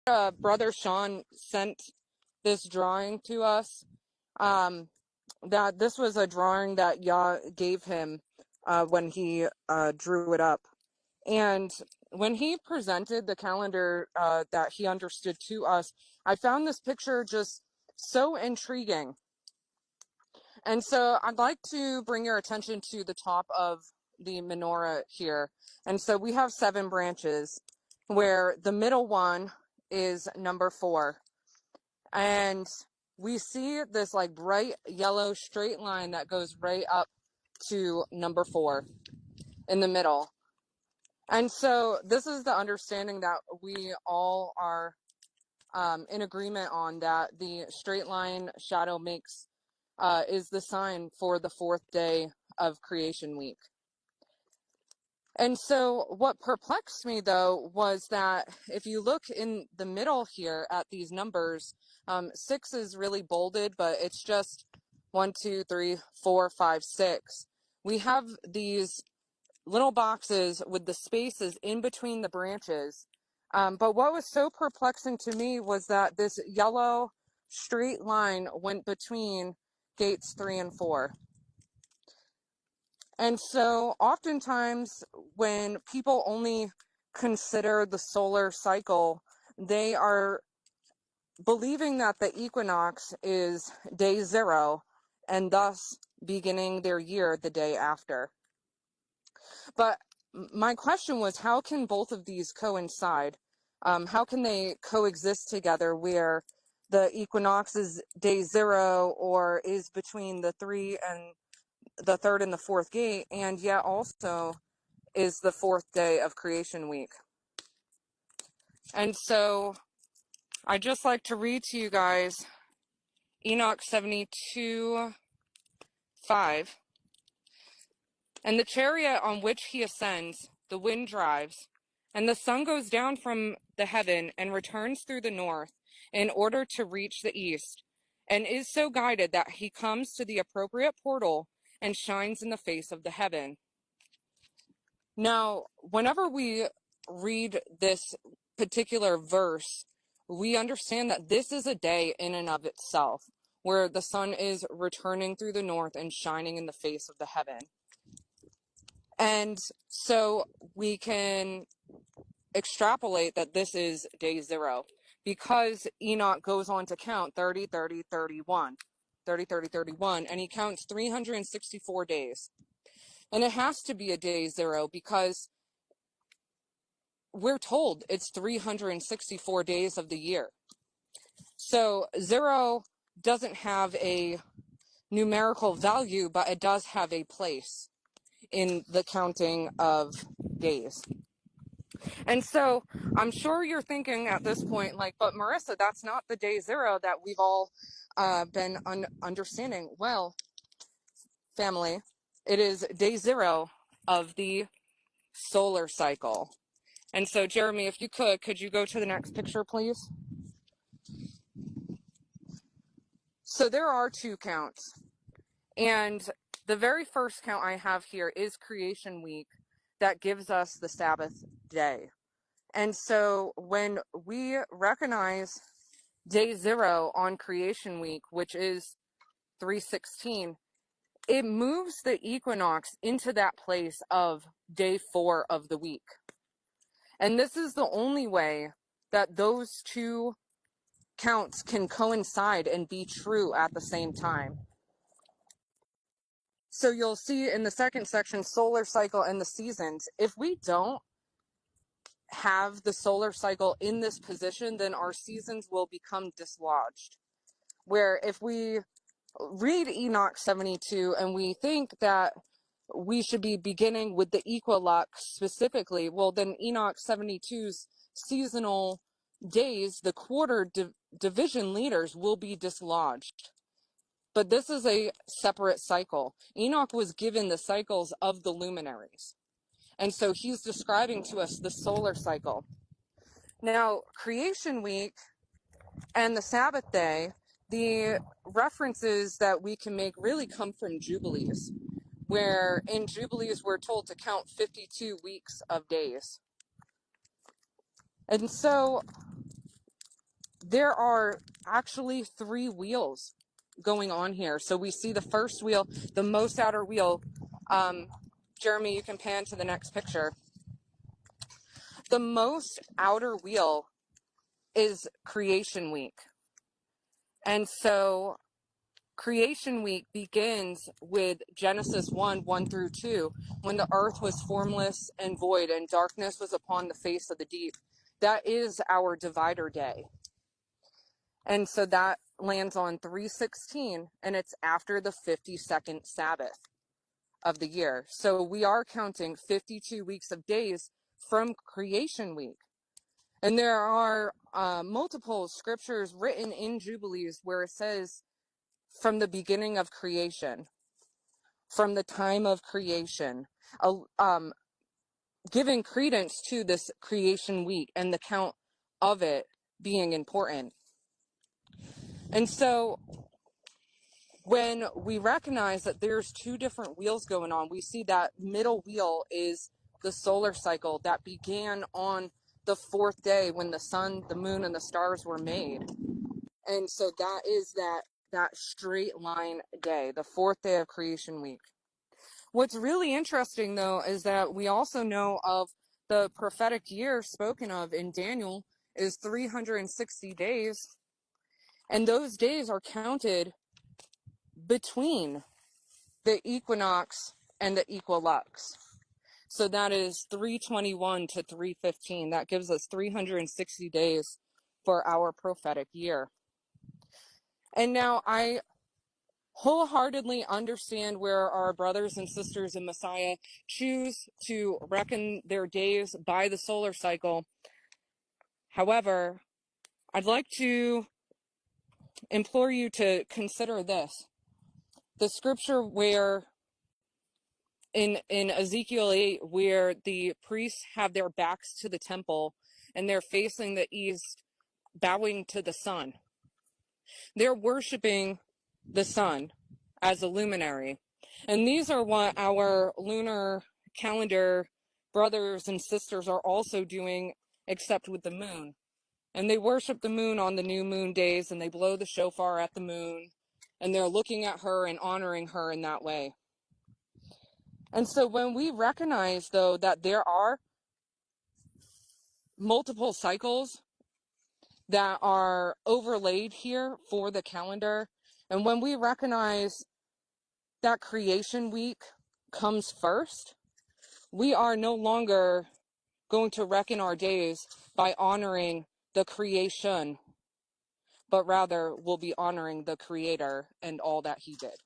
Brother Sean sent this drawing to us. That this was a drawing that Yah gave him when he drew it up. And when he presented the calendar that he understood to us, I found this picture just so intriguing. And so I'd like to bring your attention to the top of the menorah here. And so we have 7 branches, where the middle one is number 4. And we see this like bright yellow straight line that goes right up to number 4 in the middle. And so this is the understanding that we all are in agreement on, that the straight line shadow makes is the sign for the 4th day of creation week. And so what perplexed me, though, was that if you look in the middle here at these numbers, 6 is really bolded, but it's just 1, 2, 3, 4, 5, 6. We have these little boxes with the spaces in between the branches. But what was so perplexing to me was that this yellow straight line went between gates 3 and 4. And so oftentimes when people only consider the solar cycle, they are believing that the equinox is day 0 and thus beginning their year the day after. But my question was, how can both of these coincide? How can they coexist together, where the equinox is day 0 or is between the 3rd and the 4th gate, and yet also is the 4th day of creation week? And so I'd just like to read to you guys Enoch 72:5. And the chariot on which he ascends, the wind drives, and the sun goes down from the heaven and returns through the north in order to reach the east, and is so guided that he comes to the appropriate portal and shines in the face of the heaven. Now, whenever we read this particular verse, we understand that this is a day in and of itself, where the sun is returning through the north and shining in the face of the heaven. And so we can extrapolate that this is day 0, because Enoch goes on to count 30, 30, 31, 30, 30, 31, and he counts 364 days. And it has to be a day 0 because we're told it's 364 days of the year. So 0 doesn't have a numerical value, but it does have a place in the counting of days. And so I'm sure you're thinking at this point, like, but Marissa, that's not the day 0 that we've all been understanding. Well, family, it is day 0 of the solar cycle. And so, Jeremy, if you could you go to the next picture, please? So there are 2 counts. And the very first count I have here is creation week, that gives us the Sabbath day. And so when we recognize day 0 on creation week, which is 316, it moves the equinox into that place of day 4 of the week. And this is the only way that those 2 counts can coincide and be true at the same time. So you'll see in the second section, solar cycle and the seasons. If we don't have the solar cycle in this position, then our seasons will become dislodged. Where if we read Enoch 72 and we think that we should be beginning with the equinox specifically, well, then Enoch 72's seasonal days, the quarter division leaders, will be dislodged. But this is a separate cycle. Enoch was given the cycles of the luminaries. And so he's describing to us the solar cycle. Now, creation week and the Sabbath day, the references that we can make really come from Jubilees, where in Jubilees we're told to count 52 weeks of days. And so there are actually 3 wheels going on here. So we see the first wheel, the most outer wheel. Jeremy, you can pan to the next picture. The most outer wheel is creation week. And so creation week begins with Genesis 1 through 2, when the earth was formless and void and darkness was upon the face of the deep. That is our divider day. And so that lands on 3/16, and it's after the 52nd Sabbath of the year. So we are counting 52 weeks of days from creation week. And there are multiple scriptures written in Jubilees where it says from the beginning of creation, from the time of creation, giving credence to this creation week and the count of it being important. And so when we recognize that there's 2 different wheels going on, we see that middle wheel is the solar cycle that began on the 4th day when the sun, the moon, and the stars were made. And so that is that straight line day, the 4th day of creation week. What's really interesting, though, is that we also know of the prophetic year spoken of in Daniel is 360 days, and those days are counted between the equinox and the equilux. So that is 321 to 315. That gives us 360 days for our prophetic year. And now I wholeheartedly understand where our brothers and sisters in Messiah choose to reckon their days by the solar cycle. However, I'd like to implore you to consider this. The scripture where in Ezekiel 8, where the priests have their backs to the temple and they're facing the east, bowing to the sun. They're worshiping the sun as a luminary. And these are what our lunar calendar brothers and sisters are also doing, except with the moon. And they worship the moon on the new moon days, and they blow the shofar at the moon, and they're looking at her and honoring her in that way. And so when we recognize, though, that there are multiple cycles that are overlaid here for the calendar, and when we recognize that creation week comes first, we are no longer going to reckon our days by honoring the creation, but rather we'll be honoring the Creator and all that He did.